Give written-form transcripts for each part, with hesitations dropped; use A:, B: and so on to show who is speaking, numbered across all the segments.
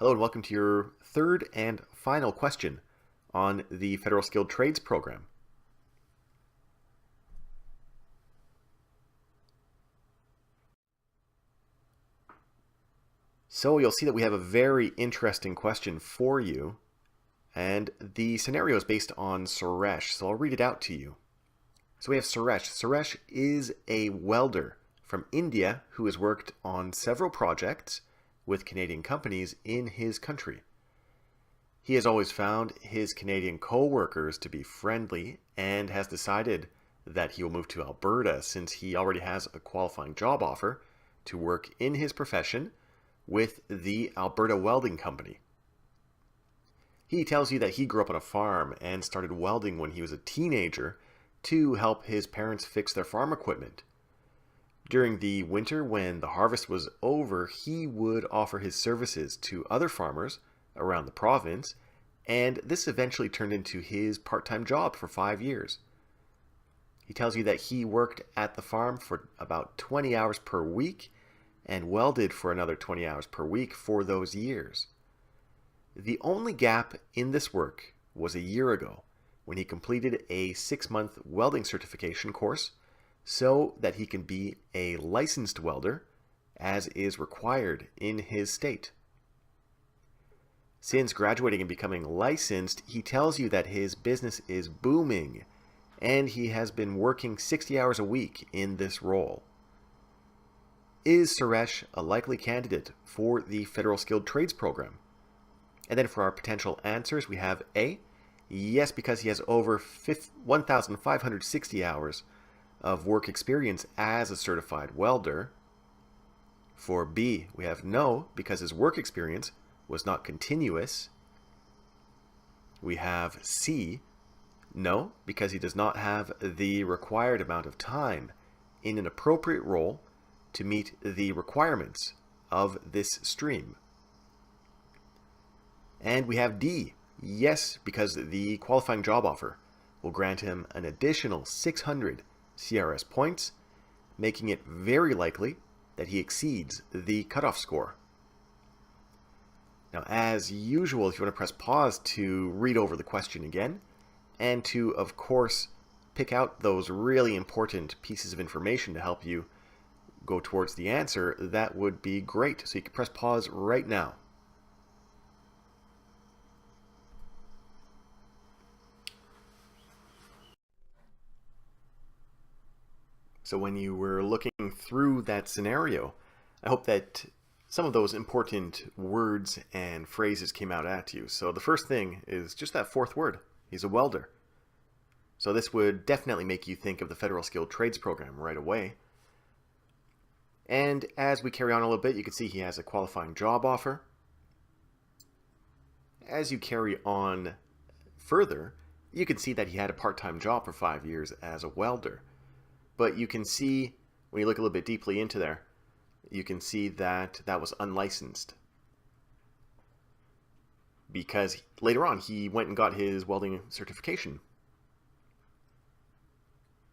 A: Hello and welcome to your third and final question on the Federal Skilled Trades program. So you'll see that we have a very interesting question for you, and the scenario is based on Suresh, so I'll read it out to you. So we have Suresh. Suresh is a welder from India who has worked on several projects with Canadian companies in his country. He has always found his Canadian co-workers to be friendly and has decided that he will move to Alberta since he already has a qualifying job offer to work in his profession with the Alberta Welding Company. He tells you that he grew up on a farm and started welding when he was a teenager to help his parents fix their farm equipment. During the winter, when the harvest was over, he would offer his services to other farmers around the province, and this eventually turned into his part-time job for 5 years. He tells you that he worked at the farm for about 20 hours per week and welded for another 20 hours per week for those years. The only gap in this work was a year ago when he completed a 6-month welding certification course so that he can be a licensed welder as is required in his state. Since graduating and becoming licensed, he tells you that his business is booming and he has been working 60 hours a week in this role. Is Suresh a likely candidate for the Federal Skilled Trades program? And then for our potential answers, we have A, yes, because he has over 1,560 hours of work experience as a certified welder. For B, we have no, because his work experience was not continuous. We have C, no, because he does not have the required amount of time in an appropriate role to meet the requirements of this stream. And we have D, yes, because the qualifying job offer will grant him an additional 600 CRS points, making it very likely that he exceeds the cutoff score. Now, as usual, if you want to press pause to read over the question again, and to, of course, pick out those really important pieces of information to help you go towards the answer, that would be great. So you can press pause right now. So when you were looking through that scenario, I hope that some of those important words and phrases came out at you. So the first thing is just that fourth word. He's a welder. So this would definitely make you think of the Federal Skilled Trades program right away. And as we carry on a little bit, you can see he has a qualifying job offer. As you carry on further, you can see that he had a part-time job for 5 years as a welder. But you can see, when you look a little bit deeply into there, you can see that that was unlicensed. Because later on, he went and got his welding certification.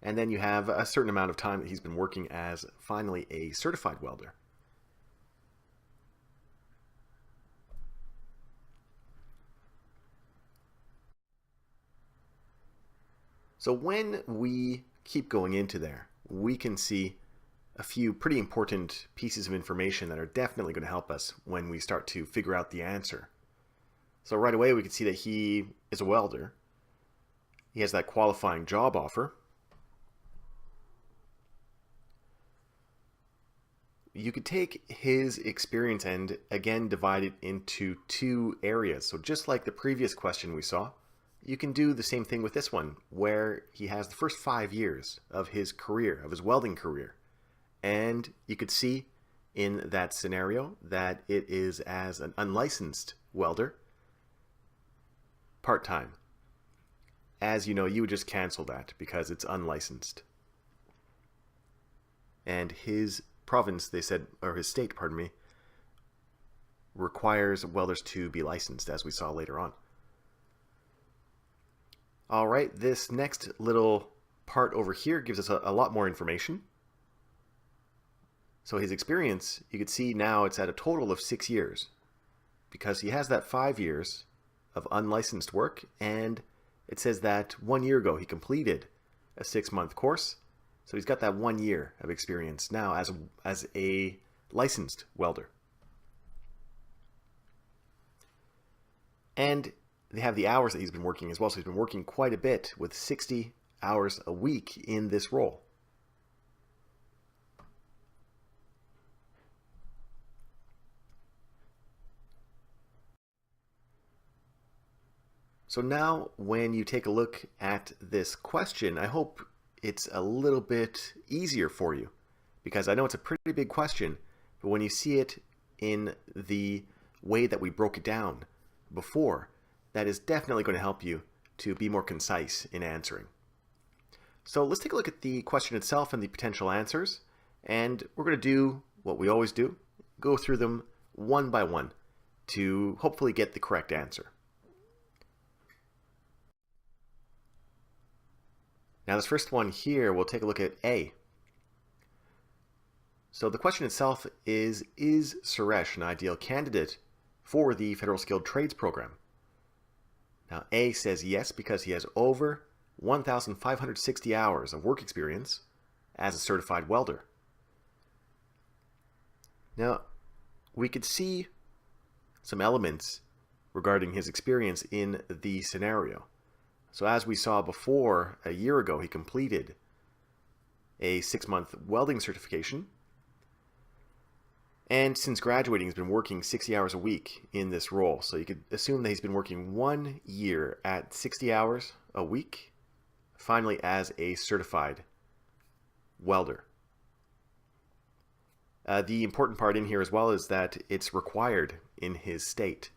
A: And then you have a certain amount of time that he's been working as finally a certified welder. So when we keep going into there, we can see a few pretty important pieces of information that are definitely going to help us when we start to figure out the answer. So right away we can see that he is a welder. He has that qualifying job offer. You could take his experience and again divide it into two areas. So just like the previous question we saw, you can do the same thing with this one, where he has the first 5 years of his career, of his welding career. And you could see in that scenario that it is as an unlicensed welder, part-time. As you know, you would just cancel that because it's unlicensed. And his province, they said, or his state, pardon me, requires welders to be licensed, as we saw later on. All right, this next little part over here gives us a lot more information. So his experience, you can see now it's at a total of 6 years. because he has that 5 years of unlicensed work, and it says that 1 year ago he completed a 6-month course. So he's got that 1 year of experience now as a licensed welder. And they have the hours that he's been working as well. So he's been working quite a bit with 60 hours a week in this role. So now when you take a look at this question, I hope it's a little bit easier for you, because I know it's a pretty big question, but when you see it in the way that we broke it down before, that is definitely going to help you to be more concise in answering. So let's take a look at the question itself and the potential answers, and we're going to do what we always do, go through them one by one to hopefully get the correct answer. Now this first one here, we'll take a look at A. So the question itself is Suresh an ideal candidate for the Federal Skilled Trades Program? Now A says yes, because he has over 1,560 hours of work experience as a certified welder. Now we could see some elements regarding his experience in the scenario. So as we saw before, a year ago he completed a 6-month welding certification, and since graduating he's been working 60 hours a week in this role. So you could assume that he's been working 1 year at 60 hours a week, finally as a certified welder. The important part in here as well is that it's required in his state.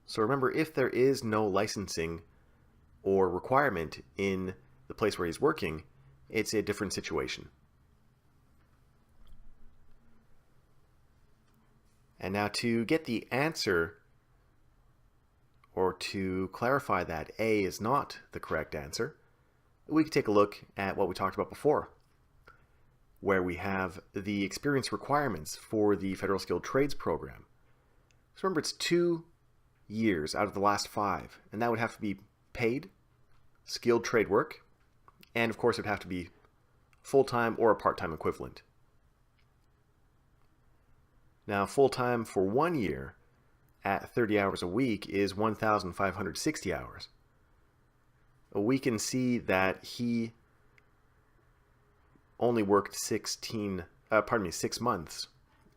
A: So remember, if there is no licensing or requirement in the place where he's working, it's a different situation. And now to get the answer, or to clarify that A is not the correct answer, we can take a look at what we talked about before, where we have the experience requirements for the Federal Skilled Trades Program. So remember, it's 2 years out of the last 5, and that would have to be paid, skilled trade work, and of course it would have to be full-time or a part-time equivalent. Now full-time for 1 year at 30 hours a week is 1,560 hours. We can see that he only worked 6 months.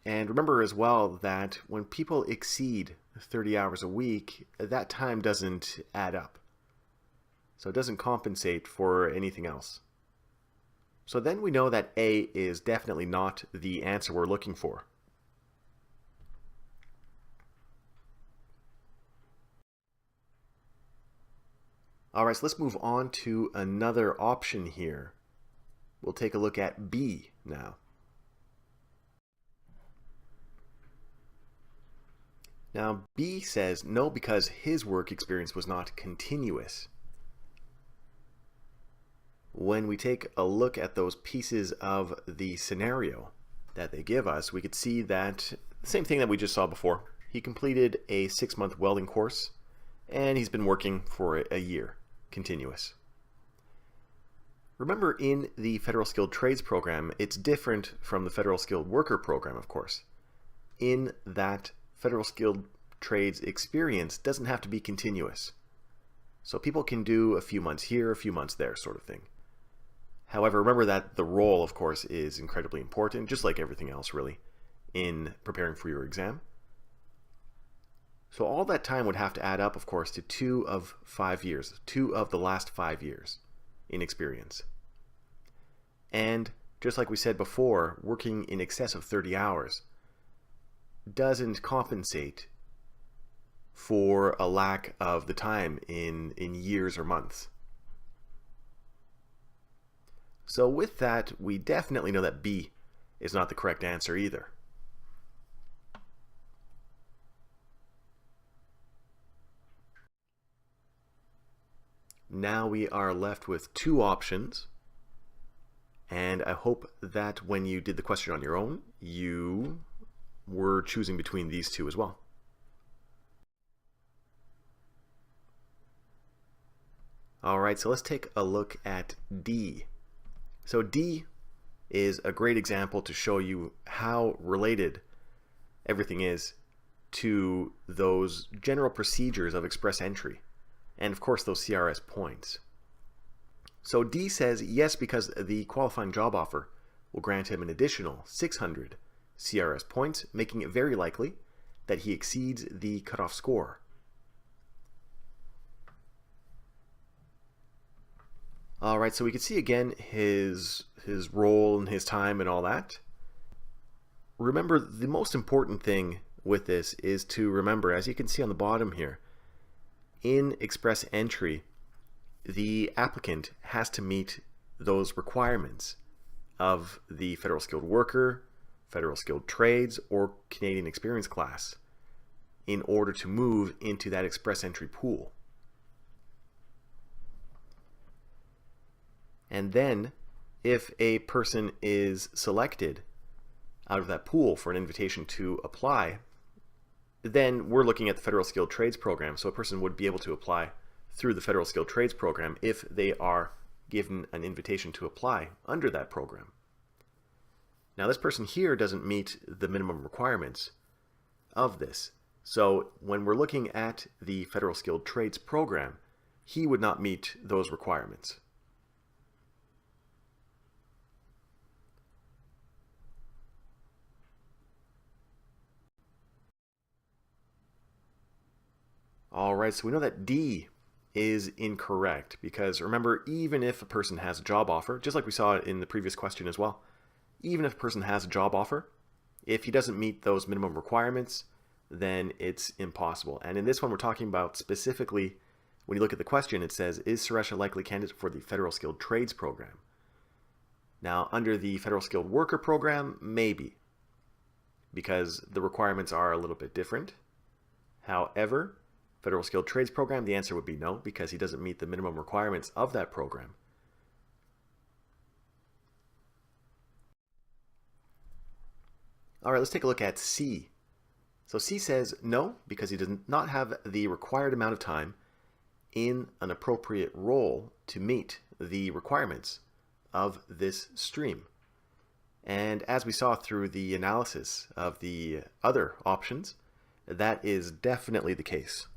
A: And remember as well that when people exceed 30 hours a week, that time doesn't add up. So it doesn't compensate for anything else. So then we know that A is definitely not the answer we're looking for. Alright, so let's move on to another option here. We'll take a look at B now. Now B says no, because his work experience was not continuous. When we take a look at those pieces of the scenario that they give us, we could see that the same thing that we just saw before. He completed a 6-month welding course, and he's been working for a year, continuous. Remember, in the Federal Skilled Trades Program, it's different from the Federal Skilled Worker Program, of course, in that Federal Skilled Trades experience doesn't have to be continuous. So people can do a few months here, a few months there, sort of thing. However, remember that the role, of course, is incredibly important, just like everything else, really, in preparing for your exam. So all that time would have to add up, of course, to 2 of 5 years, 2 of the last 5 years in experience. And just like we said before, working in excess of 30 hours doesn't compensate for a lack of the time in years or months. So with that, we definitely know that B is not the correct answer either. Now we are left with 2 options, and I hope that when you did the question on your own, you were choosing between these 2 as well. All right, so let's take a look at D. So D is a great example to show you how related everything is to those general procedures of express entry, and of course those CRS points. So D says yes because the qualifying job offer will grant him an additional 600 CRS points, making it very likely that he exceeds the cutoff score. All right, so we can see again his role and his time and all that. Remember, the most important thing with this is to remember, as you can see on the bottom here, in express entry, the applicant has to meet those requirements of the Federal Skilled Worker, Federal Skilled Trades, or Canadian Experience class in order to move into that express entry pool. And then, if a person is selected out of that pool for an invitation to apply, then we're looking at the Federal Skilled Trades program. So a person would be able to apply through the Federal Skilled Trades program if they are given an invitation to apply under that program. Now this person here doesn't meet the minimum requirements of this. So when we're looking at the Federal Skilled Trades program, he would not meet those requirements. All right, so we know that D is incorrect because remember, even if a person has a job offer, just like we saw in the previous question as well, even if a person has a job offer, if he doesn't meet those minimum requirements, then it's impossible. And in this one, we're talking about specifically, when you look at the question, it says, is Suresh a likely candidate for the Federal Skilled Trades program? Now, under the Federal Skilled Worker program, maybe, because the requirements are a little bit different. However, Federal Skilled Trades program, the answer would be no, because he doesn't meet the minimum requirements of that program. All right, let's take a look at C. So C says no, because he does not have the required amount of time in an appropriate role to meet the requirements of this stream. And as we saw through the analysis of the other options, that is definitely the case.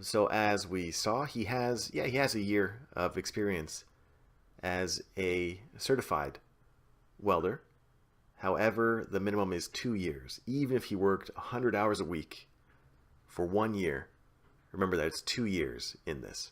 A: So as we saw, he has a year of experience as a certified welder. However, the minimum is 2 years. Even if he worked 100 hours a week for 1 year, remember that it's 2 years in this.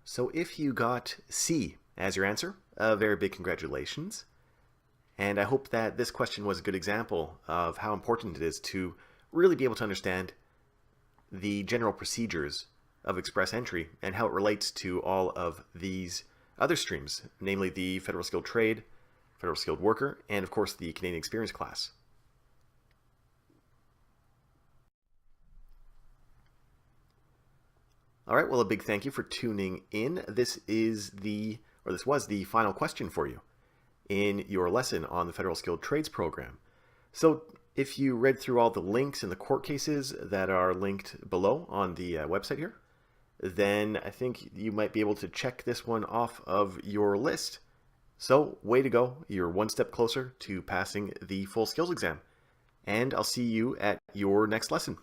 A: So if you got C as your answer, a very big congratulations. And I hope that this question was a good example of how important it is to really be able to understand the general procedures of express entry and how it relates to all of these other streams, namely the Federal Skilled Trade, Federal Skilled Worker, and of course the Canadian Experience class. All right, well, a big thank you for tuning in. This was the final question for you in your lesson on the Federal Skilled Trades program. So if you read through all the links and the court cases that are linked below on the website here, then I think you might be able to check this one off of your list. So way to go. You're one step closer to passing the full skills exam. And I'll see you at your next lesson.